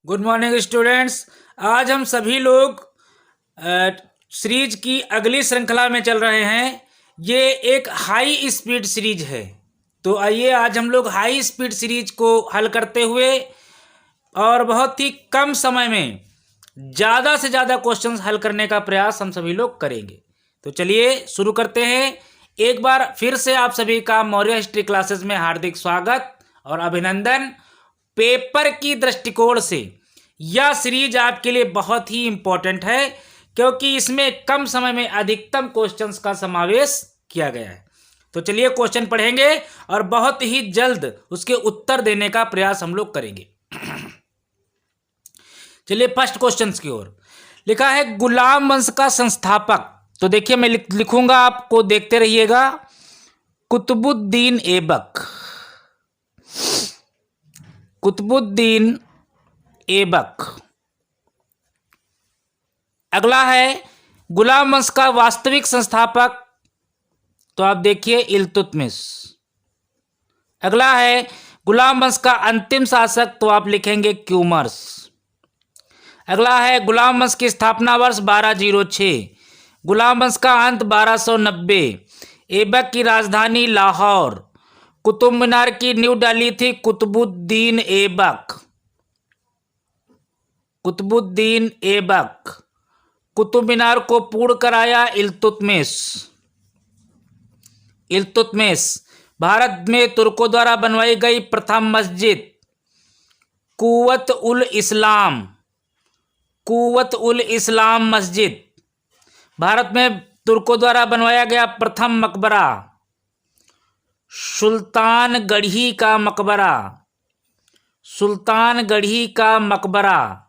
Good morning students. आज हम सभी लोग सीरीज की अगली श्रृंखला में चल रहे हैं। ये एक हाई स्पीड सीरीज है। तो आइए आज हम लोग हाई स्पीड सीरीज को हल करते हुए और बहुत ही कम समय में ज़्यादा से ज़्यादा क्वेश्चंस हल करने का प्रयास हम सभी लोग करेंगे। तो चलिए शुरू करते हैं। एक बार फिर से आप सभी का मौर्य हिस्ट्री क्लासेस में हार्दिक स्वागत और अभिनंदन। पेपर की दृष्टिकोण से यह सीरीज आपके लिए बहुत ही इंपॉर्टेंट है, क्योंकि इसमें कम समय में अधिकतम क्वेश्चंस का समावेश किया गया है। तो चलिए क्वेश्चन पढ़ेंगे और बहुत ही जल्द उसके उत्तर देने का प्रयास हम लोग करेंगे। चलिए फर्स्ट क्वेश्चन की ओर। लिखा है गुलाम वंश का संस्थापक। तो देखिए मैं लिखूंगा, आपको देखते रहिएगा। कुतुबुद्दीन ऐबक। कुतुबुद्दीन ऐबक। अगला है गुलाम वंश का वास्तविक संस्थापक। तो आप देखिए इल्तुतमिश। अगला है गुलाम वंश का अंतिम शासक। तो आप लिखेंगे क्यूमर्स। अगला है गुलाम वंश की स्थापना वर्ष 1206। गुलाम वंश का अंत 1290। ऐबक की राजधानी लाहौर। कुतुब मीनार की नींव डाली थी कुतुबुद्दीन ऐबक। कुतुबुद्दीन ऐबक। कुतुब मीनार को पूर्ण कराया इल्तुतमिश। इल्तुतमिश। भारत में तुर्कों द्वारा बनवाई गई प्रथम मस्जिद कुव्वत उल इस्लाम। कुव्वत उल इस्लाम मस्जिद। भारत में तुर्कों द्वारा बनवाया गया प्रथम मकबरा सुल्तानगढ़ी का मकबरा। सुल्तानगढ़ी का मकबरा।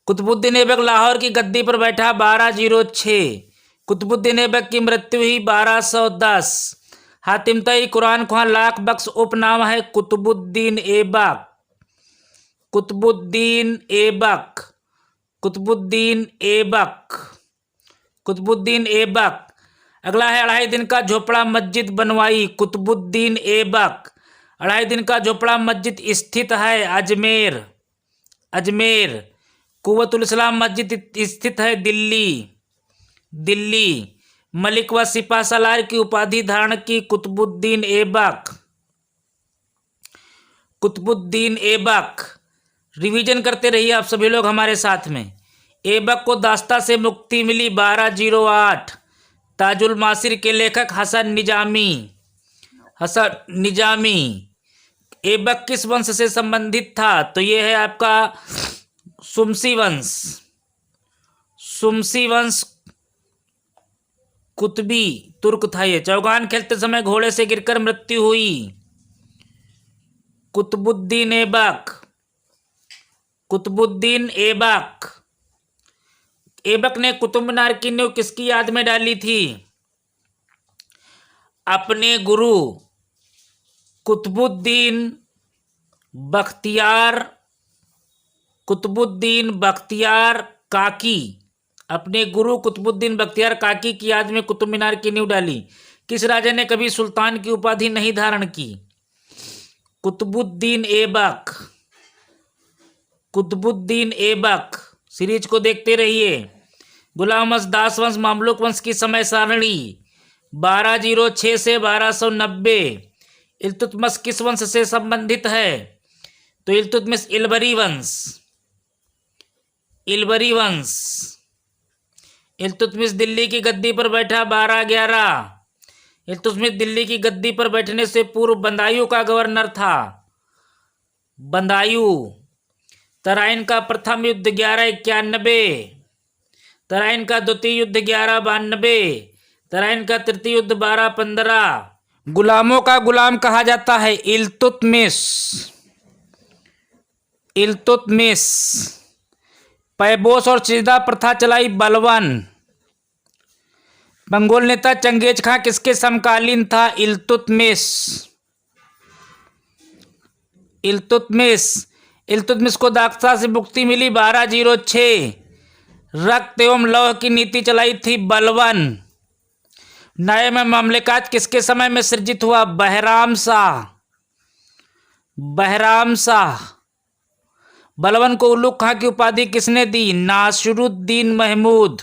कुतुबुद्दीन ऐबक लाहौर की गद्दी पर बैठा 1206। कुतुबुद्दीन ऐबक की मृत्यु हुई 1210। हातिम तई कुरान ख्वां लाख बख्श उपनाम है कुतुबुद्दीन ऐबक। कुतुबुद्दीन ऐबक। कुतुबुद्दीन ऐबक। कुतुबुद्दीन ऐबक। अगला है 2.5 दिन का झोपड़ा मस्जिद बनवाई कुतुबुद्दीन ऐबक। 2.5 दिन का झोपड़ा मस्जिद स्थित है अजमेर। अजमेर। कुव्वतुल इस्लाम मस्जिद स्थित है दिल्ली। दिल्ली। मलिक व सिपा सलार की उपाधि धारण की कुतुबुद्दीन ऐबक। कुतुबुद्दीन ऐबक। रिवीजन करते रहिए आप सभी लोग हमारे साथ में। ऐबक को दास्ता से मुक्ति मिली 1208। ताजुल मासिर के लेखक हसन निजामी। हसन निजामी। ऐबक किस वंश से संबंधित था? तो ये है आपका सुमसी वंश। सुमसी वंश कुतबी तुर्क था ये। चौगान खेलते समय घोड़े से गिरकर मृत्यु हुई कुतुबुद्दीन ऐबक। कुतुबुद्दीन ऐबक। ऐबक ने कुतुब मीनार की नींव किसकी याद में डाली थी? अपने गुरु कुतुबुद्दीन बख्तियार। कुतुबुद्दीन बख्तियार काकी। अपने गुरु कुतुबुद्दीन बख्तियार काकी की याद में कुतुब मीनार की नींव डाली। किस राजा ने कभी सुल्तान की उपाधि नहीं धारण की? कुतुबुद्दीन ऐबक। कुतुबुद्दीन ऐबक। सीरीज को देखते रहिए। गुलाम वंश, दास वंश, मामलुक वंश की समय सारणी 1206 से 1290। इल्तुतमिश किस वंश से संबंधित है? तो इल्तुतमिश इलबरी वंश। इलबरी वंश। इल्तुतमिश दिल्ली की गद्दी पर बैठा 1211। इल्तुतमिश दिल्ली की गद्दी पर बैठने से पूर्व बदायूं का गवर्नर था। बदायूं। तराइन का प्रथम युद्ध 1191। तराइन का द्वितीय युद्ध 1192। तराइन का तृतीय युद्ध 1215। गुलामों का गुलाम कहा जाता है इल्तुतमिश। इल्तुतमिश। पैबोस और चिजदा प्रथा चलाई बलवन। मंगोल नेता चंगेज खां किसके समकालीन था? इल्तुतमिश। इल्तुतमिश। इल्तुतमिश को दास्ता से मुक्ति मिली 1206। रक्त एवं लौह की नीति चलाई थी बलवन। नायम ममलिकात किसके समय में सृजित हुआ? बहराम शाह। बहराम शाह। बलबन को उल्लुक खां की उपाधि किसने दी? नासिरुद्दीन महमूद।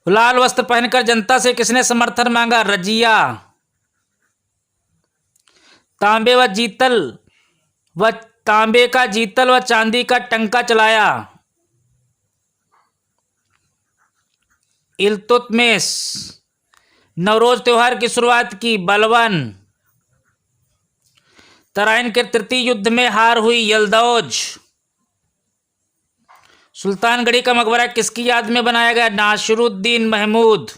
लाल वस्त्र पहनकर जनता से किसने समर्थन मांगा? रजिया। तांबे का जीतल व चांदी का टंका चलाया? इल्तुतमिश। नवरोज त्योहार की शुरुआत की? बलबन। तराइन के तृतीय युद्ध में हार हुई? यल्दौज। सुल्तानगढ़ी का मकबरा किसकी याद में बनाया गया? नासिरुद्दीन महमूद।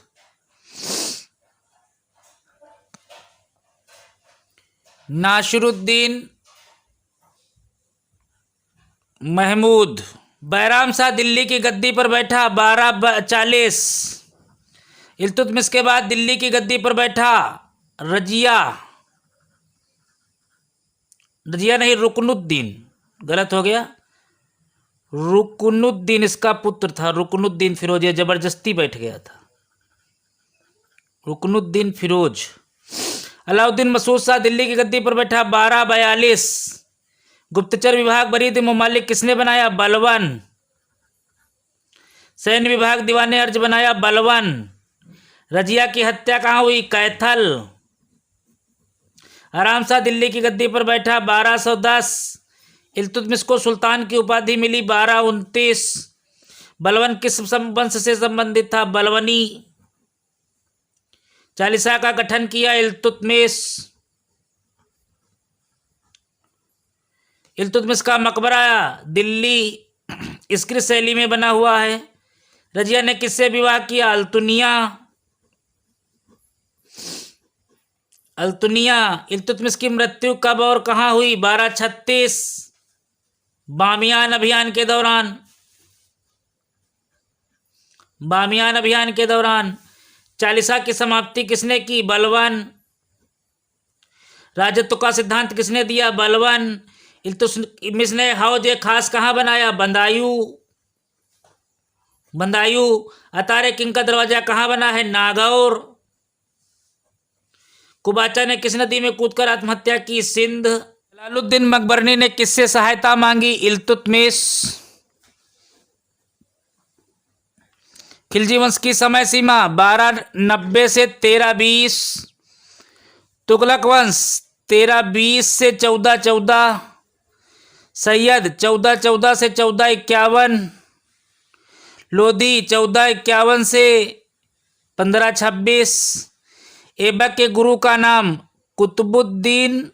नासिरुद्दीन महमूद। बैराम शाह दिल्ली की गद्दी पर बैठा? 1240। इल्तुतमिश के बाद दिल्ली की गद्दी पर बैठा? रजिया। रजिया नहीं, रुकनुद्दीन, गलत हो गया। रुकनुद्दीन इसका पुत्र था। रुकनुद्दीन फिरोज, ये जबरदस्ती बैठ गया था। रुकनुद्दीन फिरोज। अलाउद्दीन मसूद शाह दिल्ली की गद्दी पर बैठा? 1242। गुप्तचर विभाग बरीद मुमालिक किसने बनाया? बलबन। सैन्य विभाग दीवाने अर्ज बनाया? बलबन। रजिया की हत्या कहाँ हुई? कैथल। आराम शाह दिल्ली की गद्दी पर बैठा? 1210। इल्तुतमिश को सुल्तान की उपाधि मिली? 1229। बलबन किस वंश से संबंधित था? बलबनी। चालीसा का गठन किया? इल्तुतमिश। इल्तुतमिश का मकबरा दिल्ली स्क्रिप्ट शैली में बना हुआ है। रजिया ने किससे विवाह किया? अल्तुनिया। इल्तुतमिश की मृत्यु कब और कहां हुई? 1236। बामियान अभियान के दौरान। बामियान अभियान के दौरान। चालीसा की समाप्ति किसने की? बलबन। राजत्व का सिद्धांत किसने दिया? बलबन। इल्तुतमिश ने हौज खास कहाँ बनाया? बंदायू। अतारे किंग का दरवाजा कहाँ बना है? नागौर। कुबाचा ने किस नदी में कूदकर आत्महत्या की? सिंध। जलालुद्दीन मकबरनी ने किससे सहायता मांगी? इल्तुतमिश। खिलजी वंश की समय सीमा 1290 से 1320। तुगलक वंश 1320 से 1414। सैयद 1414 से 1451। लोधी 1451 से 1526। ऐबक के गुरु का नाम? कुतुबुद्दीन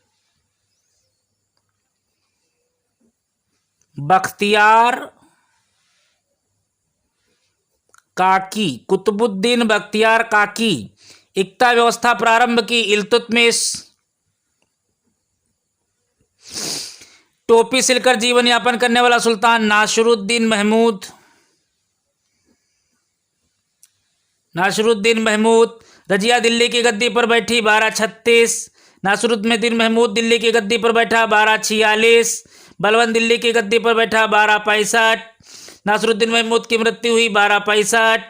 बख्तियार काकी। कुतुबुद्दीन बख्तियार काकी। इक्ता व्यवस्था प्रारंभ की? इल्तुतमिश। टोपी सिलकर जीवन यापन करने वाला सुल्तान? नासिरुद्दीन महमूद। रजिया दिल्ली की गद्दी पर बैठी? 1236। नासिरुद्दीन महमूद दिल्ली की गद्दी पर बैठा? 1246। बलबन दिल्ली की गद्दी पर बैठा? 1265। नासिरुद्दीन महमूद की मृत्यु हुई? 1265।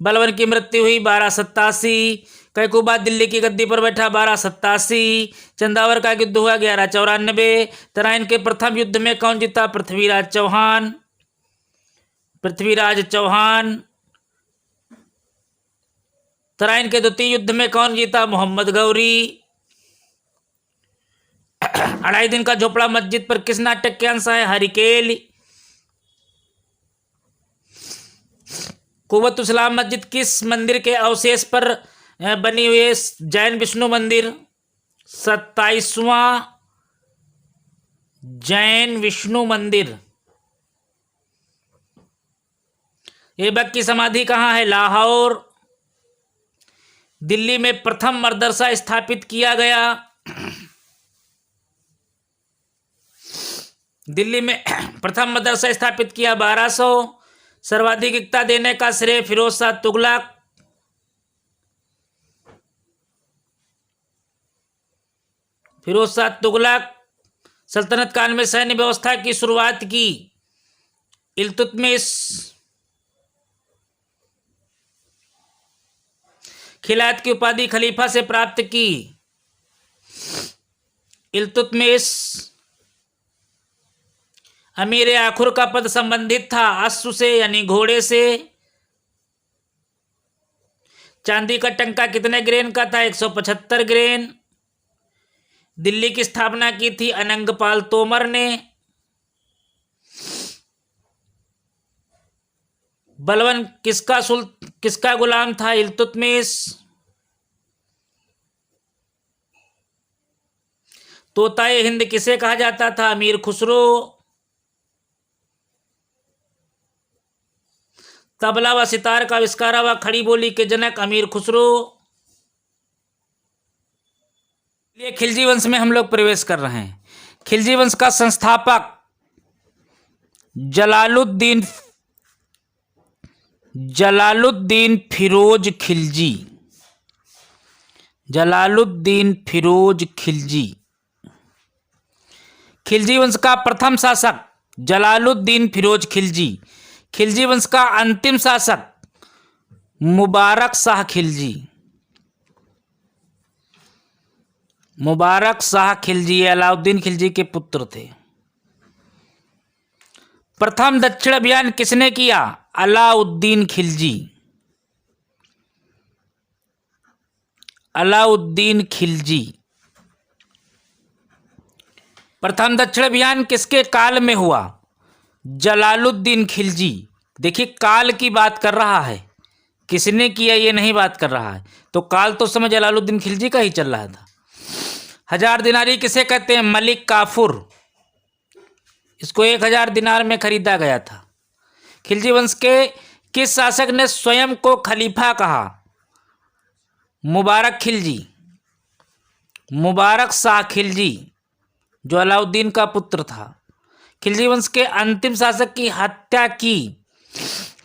बलबन की मृत्यु हुई? 1287। कैकूबाद दिल्ली की गद्दी पर बैठा? 1287। चंदावर का युद्ध हुआ? 1194। तराइन के प्रथम युद्ध में कौन जीता? पृथ्वीराज चौहान। तराइन के द्वितीय युद्ध में कौन जीता? मोहम्मद गौरी। 2.5 दिन का झोपड़ा मस्जिद पर किस नाटक के अंश है? हरिकेल। कुव्वतुल मस्जिद किस मंदिर के अवशेष पर बनी हुई है? जैन विष्णु मंदिर। 27वां जैन विष्णु मंदिर। ऐबक की समाधि कहाँ है? लाहौर। दिल्ली में प्रथम मदरसा स्थापित किया गया? दिल्ली में प्रथम मदरसा स्थापित किया 1200। सर्वाधिक एकता देने का श्रेय फिरोज शाह तुगलक। सल्तनत काल में सैन्य व्यवस्था की शुरुआत की? इल्तुतमिश। खिलायत की उपाधि खलीफा से प्राप्त की? इल्तुतमिश। अमीर आखुर का पद संबंधित था अश्व से यानी घोड़े से। चांदी का टंका कितने ग्रेन का था? 175 ग्रेन। दिल्ली की स्थापना की थी अनंगपाल तोमर ने। बलबन किसका गुलाम था? इल्तुतमिश। तोताए हिंद किसे कहा जाता था? अमीर खुसरो। तबला व सितार का आविष्कार व खड़ी बोली के जनक अमीर खुसरो। ये खिलजी वंश में हम लोग प्रवेश कर रहे हैं। खिलजी वंश का संस्थापक जलालुद्दीन फिरोज खिलजी। जलालुद्दीन फिरोज खिलजी। खिलजी वंश का प्रथम शासक जलालुद्दीन फिरोज खिलजी। खिलजी वंश का अंतिम शासक मुबारक शाह खिलजी। मुबारक शाह खिलजी अलाउद्दीन खिलजी के पुत्र थे। प्रथम दक्षिण अभियान किसने किया? अलाउद्दीन खिलजी। अलाउद्दीन खिलजी। प्रथम दक्षिण अभियान किसके काल में हुआ? जलालुद्दीन खिलजी। देखिए काल की बात कर रहा है, किसने किया ये नहीं बात कर रहा है, तो काल तो समय जलालुद्दीन खिलजी का ही चल रहा था। 1000 दिनारी किसे कहते हैं? मलिक काफूर। इसको 1000 दिनार में खरीदा गया था। खिलजी वंश के किस शासक ने स्वयं को खलीफा कहा? मुबारक खिलजी। मुबारक शाह खिलजी जो अलाउद्दीन का पुत्र था। खिलजी वंश के अंतिम शासक की हत्या की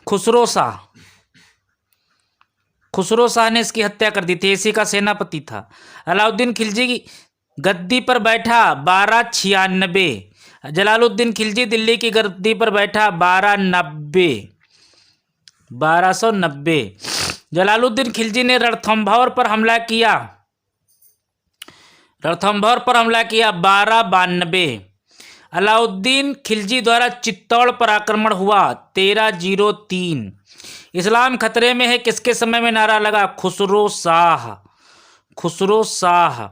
खुसरो शाह। खुसरो शाह ने इसकी हत्या कर दी थी, इसी का सेनापति था। अलाउद्दीन खिलजी गद्दी पर बैठा 1296। जलालुद्दीन खिलजी दिल्ली की गद्दी पर बैठा 1290। जलालुद्दीन खिलजी ने रणथंभौर पर हमला किया। रणथंभौर पर हमला किया 1292। अलाउद्दीन खिलजी द्वारा चित्तौड़ पर आक्रमण हुआ 1303। इस्लाम खतरे में है किसके समय में नारा लगा? खुसरो शाह। खुसरो शाह।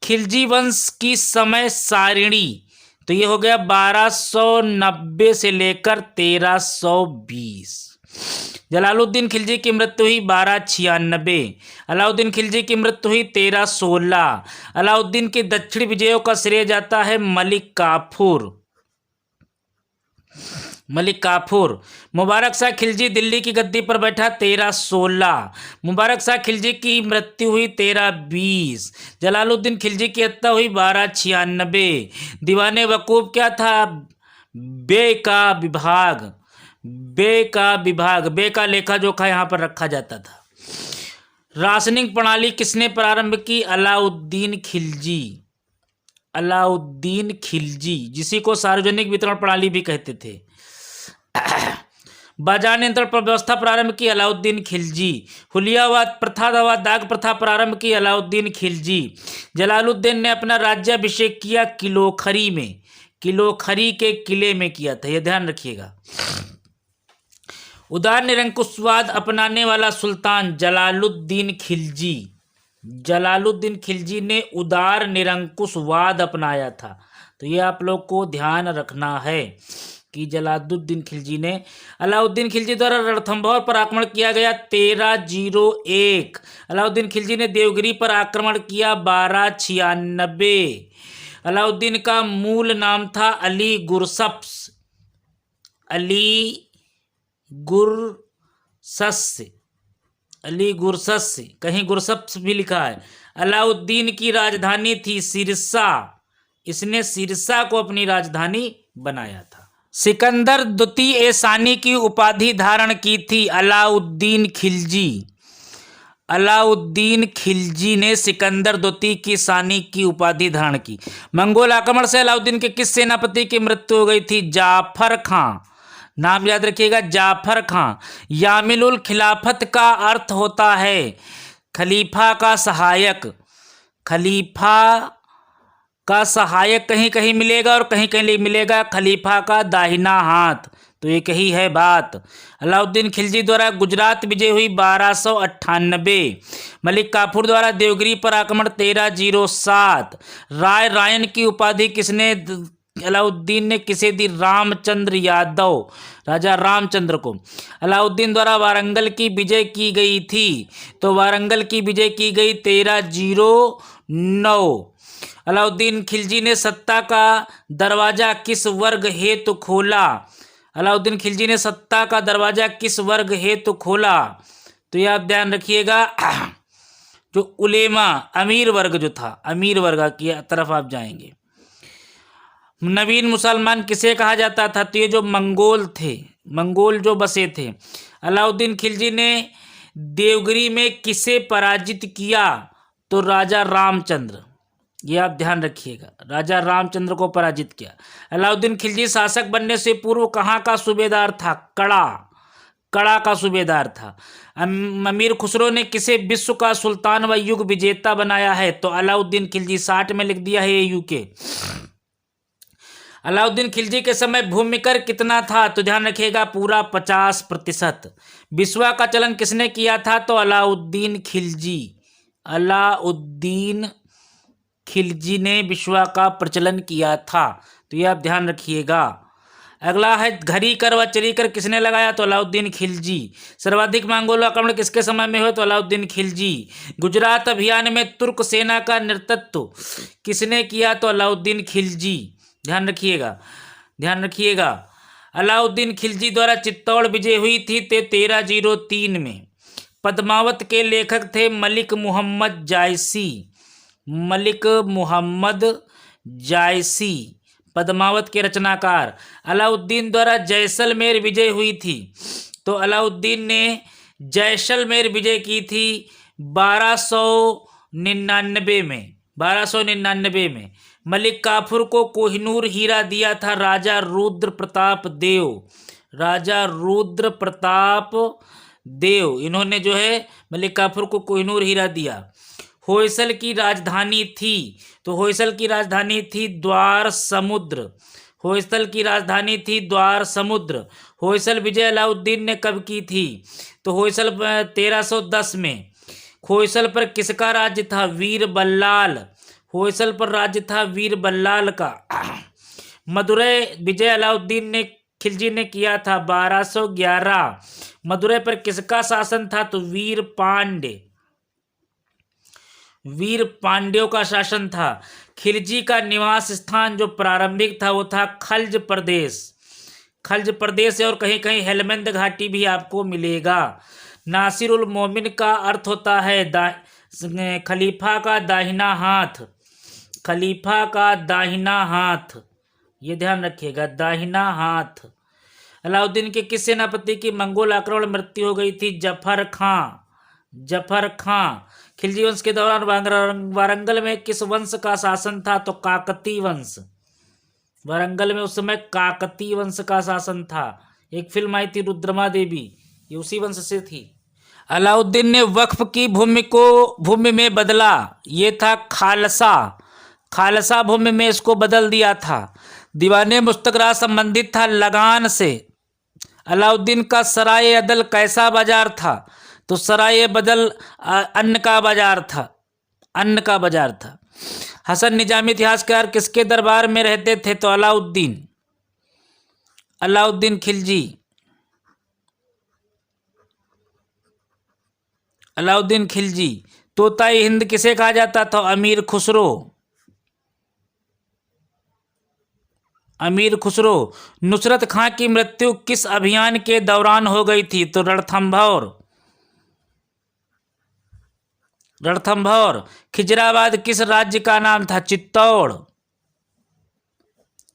खिलजी वंश की समय सारिणी तो ये हो गया 1290 से लेकर 1320। जलालुद्दीन खिलजी की मृत्यु हुई 1296। अलाउद्दीन खिलजी की मृत्यु हुई 1316। अलाउद्दीन के दक्षिणी विजयों का श्रेय जाता है मलिक काफूर। मलिक काफूर। मुबारक शाह खिलजी दिल्ली की गद्दी पर बैठा 1316। मुबारक शाह खिलजी की मृत्यु हुई 1320। जलालुद्दीन खिलजी की हत्या हुई 1296। दीवाने वकूफ क्या था? बे का विभाग। बे का विभाग, बे का लेखा जोखा यहाँ पर रखा जाता था। राशनिंग प्रणाली किसने प्रारंभ की? अलाउद्दीन खिलजी। अलाउद्दीन खिलजी जिसी को सार्वजनिक वितरण प्रणाली भी कहते थे। बाजार नियंत्रण पर व्यवस्था प्रारंभ की अलाउद्दीन खिलजी। हुलियावाद प्रथा व दाग प्रथा प्रारंभ की अलाउद्दीन खिलजी। जलालुद्दीन ने अपना राज्याभिषेक किया किलोखरी में। किलोखरी के किले में किया था, यह ध्यान रखिएगा। उदार निरंकुशवाद अपनाने वाला सुल्तान जलालुद्दीन खिलजी। जलालुद्दीन खिलजी ने उदार निरंकुशवाद अपनाया था, तो ये आप लोग को ध्यान रखना है कि जलालुद्दीन खिलजी ने। अलाउद्दीन खिलजी द्वारा रणथंभौर पर आक्रमण किया गया 1301। अलाउद्दीन खिलजी ने देवगिरी पर आक्रमण किया 1296। अलाउद्दीन का मूल नाम था अली गुरसप्स। अली गुरसस। अली गुरसस, कहीं गुरसप्स भी लिखा है। अलाउद्दीन की राजधानी थी सिरसा। इसने सिरसा को अपनी राजधानी बनाया था। सिकंदर द्वितीय सानी की उपाधि धारण की थी अलाउद्दीन खिलजी। अलाउद्दीन खिलजी ने सिकंदर द्वितीय की सानी की उपाधि धारण की। मंगोल आक्रमण से अलाउद्दीन के किस सेनापति की मृत्यु हो गई थी? जाफर खां। नाम याद रखिएगा, जाफर खां। यामिलुल खिलाफत का अर्थ होता है खलीफा का सहायक। खलीफा का सहायक कहीं कहीं मिलेगा और कहीं कहीं मिलेगा खलीफा का दाहिना हाथ। तो एक ही है बात। अलाउद्दीन खिलजी द्वारा गुजरात विजय हुई 1298। मलिक काफूर द्वारा देवगिरी पर आक्रमण 1307। राय रायन की उपाधि किसने अलाउद्दीन ने किसे दी? रामचंद्र यादव, राजा रामचंद्र को। अलाउद्दीन द्वारा वारंगल की विजय की गई थी, तो वारंगल की विजय की गई 1309। अलाउद्दीन खिलजी ने सत्ता का दरवाजा किस वर्ग हेतु खोला? अलाउद्दीन खिलजी ने सत्ता का दरवाजा किस वर्ग हेतु खोला? तो ये आप ध्यान रखिएगा, जो उलेमा अमीर वर्ग जो था, अमीर वर्ग की तरफ आप जाएंगे। नवीन मुसलमान किसे कहा जाता था? तो ये जो मंगोल थे, मंगोल जो बसे थे। अलाउद्दीन खिलजी ने देवगिरी में किसे पराजित किया? तो राजा रामचंद्र, ये आप ध्यान रखिएगा, राजा रामचंद्र को पराजित किया। अलाउद्दीन खिलजी शासक बनने से पूर्व कहाँ का सूबेदार था? कड़ा का सूबेदार था। अमीर खुसरो ने किसे विश्व का सुल्तान व युग विजेता बनाया है? तो अलाउद्दीन खिलजी। 60 में लिख दिया है ये यूके। अलाउद्दीन खिलजी के समय भूमि कर कितना था? तो ध्यान रखिएगा, पूरा 50%। बिस्वा का चलन किसने किया था? तो अलाउद्दीन खिलजी। अलाउद्दीन खिलजी ने बिस्वा का प्रचलन किया था। तो ये आप ध्यान रखिएगा। अगला है घरी कर व चरी कर किसने लगाया? तो अलाउद्दीन खिलजी। सर्वाधिक मंगोल आक्रमण किसके समय में हुआ? तो अलाउद्दीन खिलजी। गुजरात अभियान में तुर्क सेना का नेतृत्व किसने किया? तो अलाउद्दीन खिलजी। ध्यान रखिएगा, ध्यान रखिएगा। अलाउद्दीन खिलजी द्वारा चित्तौड़ विजय हुई थी 1303 में। पद्मावत के लेखक थे मलिक मोहम्मद जायसी। मलिक मोहम्मद जायसी पद्मावत के रचनाकार। अलाउद्दीन द्वारा जैसलमेर विजय हुई थी, तो अलाउद्दीन ने जैसलमेर विजय की थी 1299 में। 1299 में। मलिक काफूर को कोहिनूर हीरा दिया था राजा रुद्र प्रताप देव। राजा रुद्र प्रताप देव, इन्होंने जो है मलिक काफूर को कोहिनूर हीरा दिया। होयसल की राजधानी थी, तो होयसल की राजधानी थी द्वार समुद्र। होयसल की राजधानी थी द्वार समुद्र। होयसल विजय अलाउद्दीन ने कब की थी? तो होयसल 1310 में। होयसल पर किसका राज्य था? वीर बल्लाल। होयसल पर राज्य था वीर बल्लाल का। मदुरै विजय अलाउद्दीन ने खिलजी ने किया था 1211। मदुरै पर किसका शासन था? तो वीर पांड्य। वीर पांड्यों का शासन था। खिलजी का निवास स्थान जो प्रारंभिक था वो था खल्ज प्रदेश। खल्ज प्रदेश है, और कहीं कहीं हेलमंद घाटी भी आपको मिलेगा। नासिरुल मोमिन का अर्थ होता है खलीफा का दाहिना हाथ। खलीफा का दाहिना हाथ, ये ध्यान रखिएगा, दाहिना हाथ। अलाउद्दीन के किस सेनापति की मंगोल आक्रमण मृत्यु हो गई थी? जफर खां। जफर खां। खिलजी वंश के दौरान वारंगल में किस वंश का शासन था? तो काकती वंश। वारंगल में उस समय काकती वंश का शासन था। एक फिल्म आई थी रुद्रमा देवी, ये उसी वंश से थी। अलाउद्दीन ने वक्फ की भूमि को भूमि में बदला, ये था खालसा। खालसा भूमि में इसको बदल दिया था। दीवाने मुस्तकरा संबंधित था लगान से। अलाउद्दीन का सराय अदल कैसा बाजार था? तो सराय बदल अन्न का बाजार था। अन्न का बाजार था। हसन निजामी इतिहासकार किसके दरबार में रहते थे? तो अलाउद्दीन। अलाउद्दीन खिलजी। अलाउद्दीन खिलजी। तोताई हिंद किसे कहा जाता था? अमीर खुसरो। अमीर खुसरो। नुसरत खां की मृत्यु किस अभियान के दौरान हो गई थी? तो रणथंभौर। रणथंभौर। खिजराबाद किस राज्य का नाम था? चित्तौड़।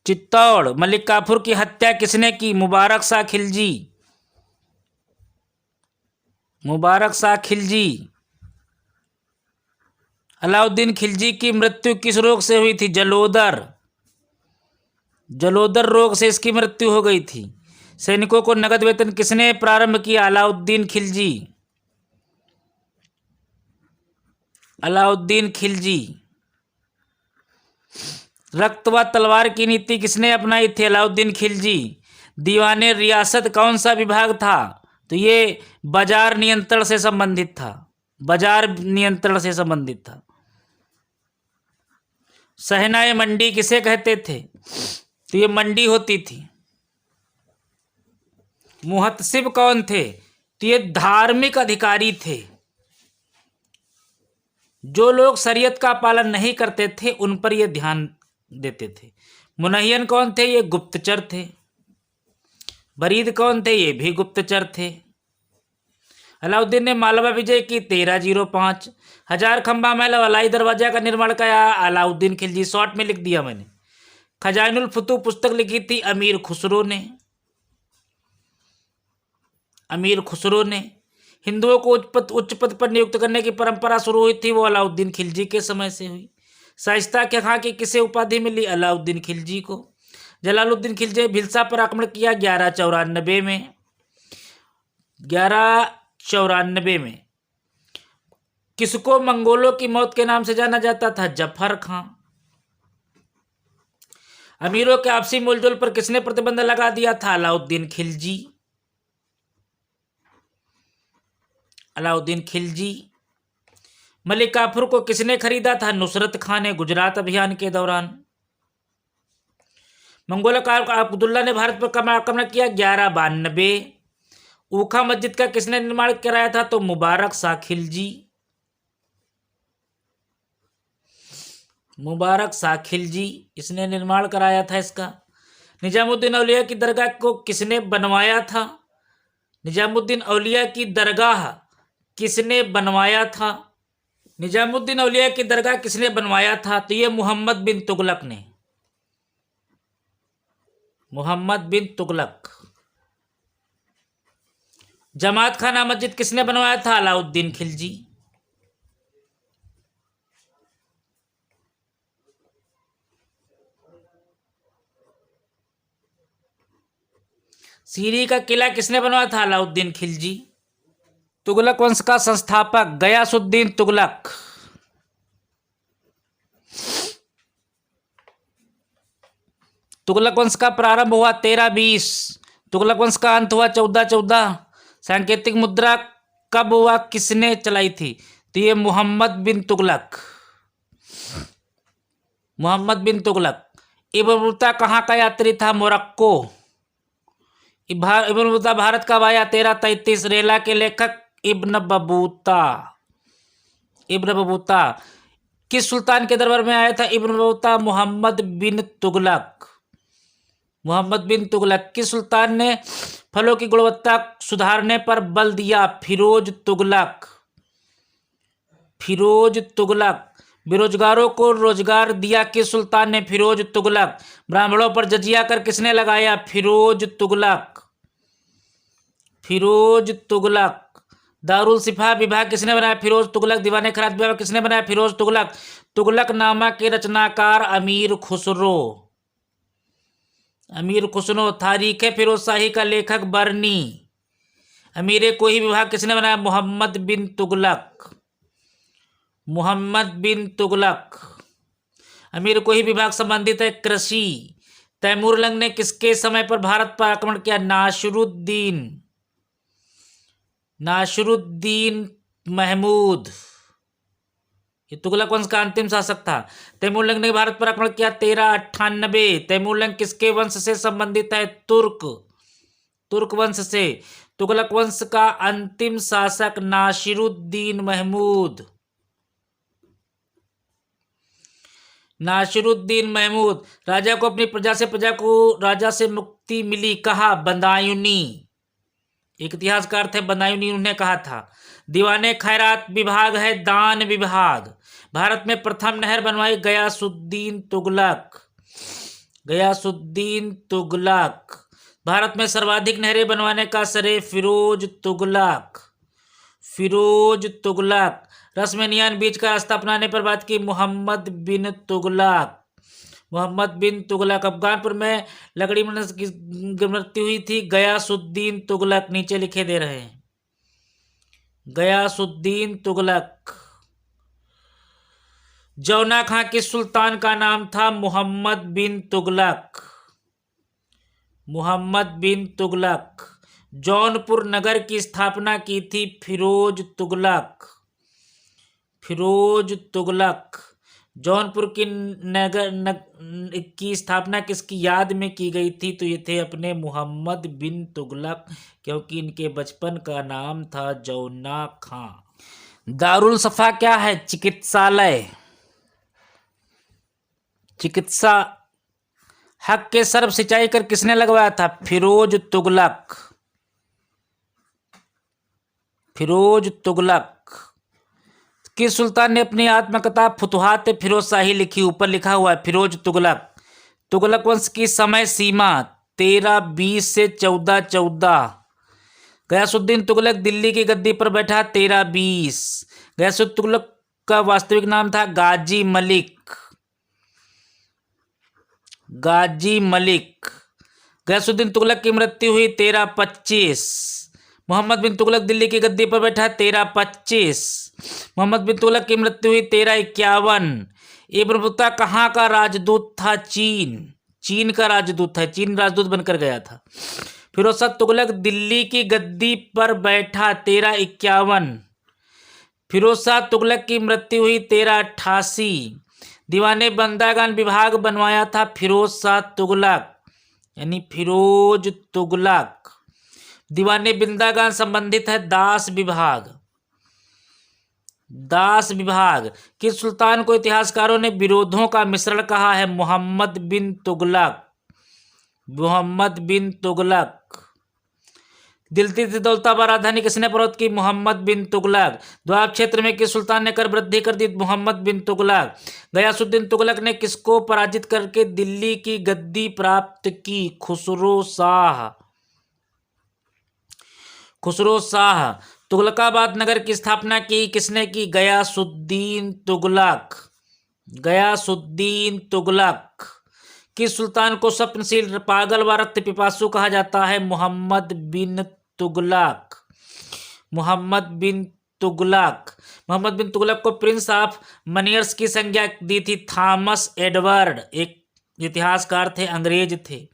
चित्तौड़। मलिक काफूर की हत्या किसने की? मुबारक शाह खिलजी। मुबारक शाह खिलजी। अलाउद्दीन खिलजी की मृत्यु किस रोग से हुई थी? जलोदर। जलोदर रोग से इसकी मृत्यु हो गई थी। सैनिकों को नगद वेतन किसने प्रारंभ किया? अलाउद्दीन खिलजी। अलाउद्दीन खिलजी। रक्त व तलवार की नीति किसने अपनाई थी? अलाउद्दीन खिलजी। दीवाने रियासत कौन सा विभाग था? तो ये बाजार नियंत्रण से संबंधित था, बाजार नियंत्रण से संबंधित था। सहनाए मंडी किसे कहते थे? तो ये मंडी होती थी। मुहतसिब कौन थे? तो ये धार्मिक अधिकारी थे। जो लोग शरीयत का पालन नहीं करते थे उन पर ये ध्यान देते थे। मुनहियन कौन थे? ये गुप्तचर थे। बरीद कौन थे? ये भी गुप्तचर थे। अलाउद्दीन ने मालवा विजय की 1305। हजार खंबा महल वलाई दरवाजा का निर्माण किया अलाउद्दीन खिलजी। शॉर्ट में लिख दिया मैंने। खजानुल फुतूह पुस्तक लिखी थी अमीर खुसरो ने। अमीर खुसरो ने। हिंदुओं को उच्च पद पर नियुक्त करने की परंपरा शुरू हुई थी, वो अलाउद्दीन खिलजी के समय से हुई। शाइस्ता के खां की किसे उपाधि मिली? अलाउद्दीन खिलजी को। जलालुद्दीन खिलजी भिलसा पर आक्रमण किया 1194 में। 1194 में। किसको मंगोलों की मौत के नाम से जाना जाता था? जफर खां। अमीरों के आपसी मेलजोल पर किसने प्रतिबंध लगा दिया था? अलाउद्दीन खिलजी। अलाउद्दीन खिलजी। मलिक काफूर को किसने खरीदा था? नुसरत खान ने, गुजरात अभियान के दौरान। मंगोल अब्दुल्ला ने भारत पर आक्रमण किया 1192। ऊखा मस्जिद का किसने निर्माण कराया था? तो मुबारक शाह खिलजी। मुबारक शाह खिलजी, इसने निर्माण कराया था इसका। निजामुद्दीन औलिया की दरगाह को किसने बनवाया था? निजामुद्दीन औलिया की दरगाह किसने बनवाया था? निजामुद्दीन औलिया की दरगाह किसने बनवाया था? तो ये मोहम्मद बिन तुगलक ने। मोहम्मद बिन तुगलक। जमात खाना मस्जिद किसने बनवाया था? अलाउद्दीन खिलजी। सीरी का किला किसने बनवाया था? अलाउद्दीन खिलजी। तुगलक वंश का संस्थापक गयासुद्दीन तुगलक। तुगलक वंश का प्रारंभ हुआ 1320। तुगलक वंश का अंत हुआ 1414। सांकेतिक मुद्रा कब हुआ? किसने चलाई थी? तो ये मोहम्मद बिन तुगलक। मोहम्मद बिन तुगलक। इब्न बतूता कहाँ का यात्री था? मोरक्को। इब्न बतूता भारत कब आया? 1333। रेला के लेखक इब्न बतूता। इब्न बतूता किस सुल्तान के दरबार में आया था? इब्न बतूता मोहम्मद बिन तुगलक। मोहम्मद बिन तुगलक। किस सुल्तान ने फलों की गुणवत्ता सुधारने पर बल दिया? फिरोज तुगलक। फिरोज तुगलक। बेरोजगारों को रोजगार दिया किस सुल्तान ने? फिरोज तुगलक। ब्राह्मणों पर जजिया कर किसने लगाया? फिरोज तुगलक। फिरोज तुगलक। दारुल सिफा विभाग किसने बनाया? फिरोज तुगलक। दीवाने खराज विभाग किसने बनाया? फिरोज तुगलक। तुगलक नामा के रचनाकार अमीर खुसरो। अमीर खुसरो। तारीख फिरोज शाही का लेखक बरनी। अमीर कोही विभाग किसने बनाया? मोहम्मद बिन तुगलक। मोहम्मद बिन तुगलक। अमीर कोही विभाग संबंधित है कृषि। तैमूरलंग ने किसके समय पर भारत पर आक्रमण किया? नासिरुद्दीन। नासिरुद्दीन महमूद। ये तुगलक वंश का अंतिम शासक था। तैमूरलंग ने भारत पर आक्रमण किया 1398। तैमूरलंग किसके वंश से संबंधित है? तुर्क। तुर्क वंश से। तुगलक वंश का अंतिम शासक नासिरुद्दीन महमूद। नासिरुद्दीन महमूद। राजा को अपनी प्रजा को राजा से मुक्ति मिली कहा? बदायूनी। एक इतिहासकार थे बदायूनी, उन्होंने कहा था। दीवाने खैरात विभाग है दान विभाग। भारत में प्रथम नहर बनवाई गयासुद्दीन तुगलक। गयासुद्दीन तुगलक। भारत में सर्वाधिक नहरें बनवाने का श्रेय फिरोज तुगलक। फिरोज तुगलक। रसमेनियान बीज का रास्ता अपनाने पर बात की? मोहम्मद बिन तुगलक। मोहम्मद बिन तुगलक। अफगानपुर में लकड़ी की मृत्यु हुई थी? गयासुद्दीन तुगलक। नीचे लिखे दे रहे हैं गयासुद्दीन तुगलक। जौना खां किस सुल्तान का नाम था? मोहम्मद बिन तुगलक। मोहम्मद बिन तुगलक। जौनपुर नगर की स्थापना की थी फिरोज तुगलक। फिरोज तुगलक। जौनपुर की की स्थापना किसकी याद में की गई थी? तो ये थे अपने मोहम्मद बिन तुगलक, क्योंकि इनके बचपन का नाम था जौना खां। दारुल सफा क्या है? चिकित्सालय। चिकित्सा हक के सर्फ सिंचाई कर किसने लगवाया था? फिरोज तुगलक। फिरोज तुगलक। किस सुल्तान ने अपनी आत्मकथा फुतुहात फिरोज शाही लिखी? ऊपर लिखा हुआ है फिरोज तुगलक। तुगलक वंश की समय सीमा 1320 से 1414। गयासुद्दीन तुगलक दिल्ली की गद्दी पर बैठा 1320। गयासुद्दीन तुगलक का वास्तविक नाम था गाजी मलिक। गाजी मलिक। गयासुद्दीन तुगलक की मृत्यु हुई 1325। मोहम्मद बिन तुगलक दिल्ली की गद्दी पर बैठा 1325। मोहम्मद बिन तुगलक की मृत्यु हुई 1351। इब्न बतूता कहाँ का राजदूत था? चीन। चीन का राजदूत था, चीन राजदूत बनकर गया था। फिरोज शाह तुगलक दिल्ली की गद्दी पर बैठा 1351। फिरोज शाह तुगलक की मृत्यु हुई 1388। दीवाने बंदागान विभाग बनवाया था फिरोज शाह तुगलक, यानी फिरोज तुगलक। दीवाने बिंदागान संबंधित है दास विभाग। दास विभाग। किस सुल्तान को इतिहासकारों ने विरोधों का मिश्रण कहा है? मोहम्मद बिन तुगलक। मोहम्मद बिन तुगलक। दिल्ली दौलताबाद राजधानी किसने फरोख्त की? मोहम्मद बिन तुगलक। द्वाब क्षेत्र में किस सुल्तान ने कर वृद्धि कर दी? मोहम्मद बिन तुगलक। गयासुद्दीन तुगलक ने किसको पराजित करके दिल्ली की गद्दी प्राप्त की? खुसरो शाह। खुसरो शाह। तुगलकाबाद नगर की स्थापना की किसने की? गयासुद्दीन तुगलक। गयासुद्दीन तुगलक। किस सुल्तान को स्वप्नशील, पागल व रक्त पिपासु कहा जाता है? मोहम्मद बिन तुगलक। मोहम्मद बिन तुगलक। मोहम्मद बिन तुगलक को प्रिंस ऑफ मनियर्स की संज्ञा दी थी थॉमस एडवर्ड, एक इतिहासकार थे, अंग्रेज थे,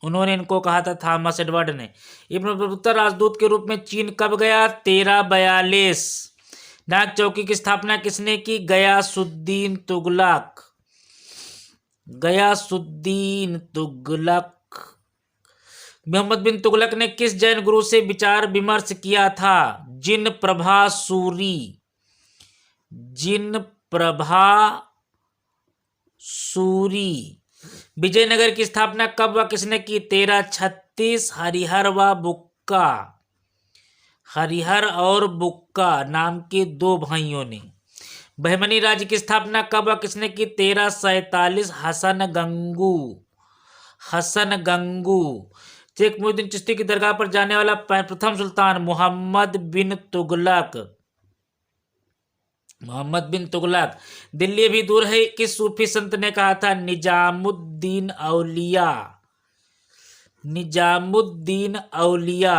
उन्होंने इनको कहा था थॉमस एडवर्ड ने। इब्न बतूता राजदूत के रूप में चीन कब गया? 1342। नाग चौकी की स्थापना किसने की? गयासुद्दीन तुगलक। गयासुद्दीन तुगलक। मोहम्मद बिन तुगलक ने किस जैन गुरु से विचार विमर्श किया था? जिन प्रभा सूरी। जिन प्रभा सूरी। विजयनगर की स्थापना कब व किसने की? 1336। हरिहर व बुक्का। हरिहर और बुक्का नाम के दो भाइयों ने। बहमनी राज्य की स्थापना कब व किसने की? 1347। हसन गंगू। हसन गंगू। शेख मुहिउद्दीन चिश्ती की दरगाह पर जाने वाला प्रथम सुल्तान? मोहम्मद बिन तुगलक। मोहम्मद बिन तुगलक। दिल्ली भी दूर है किस सूफी संत ने कहा था? निजामुद्दीन औलिया। निजामुद्दीन औलिया।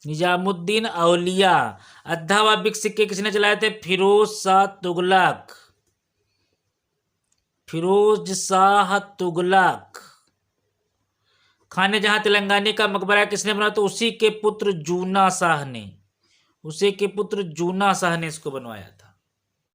निजामुद्दीन औलिया। अद्धा व बिक सिक्के किसने चलाए थे? फिरोज शाह तुगलक। फिरोज शाह तुगलक। खाने जहां तेलंगानी का मकबरा किसने बनाया? तो उसी के पुत्र जूना शाह ने। उसी के पुत्र जूना शाह ने इसको बनवाया था।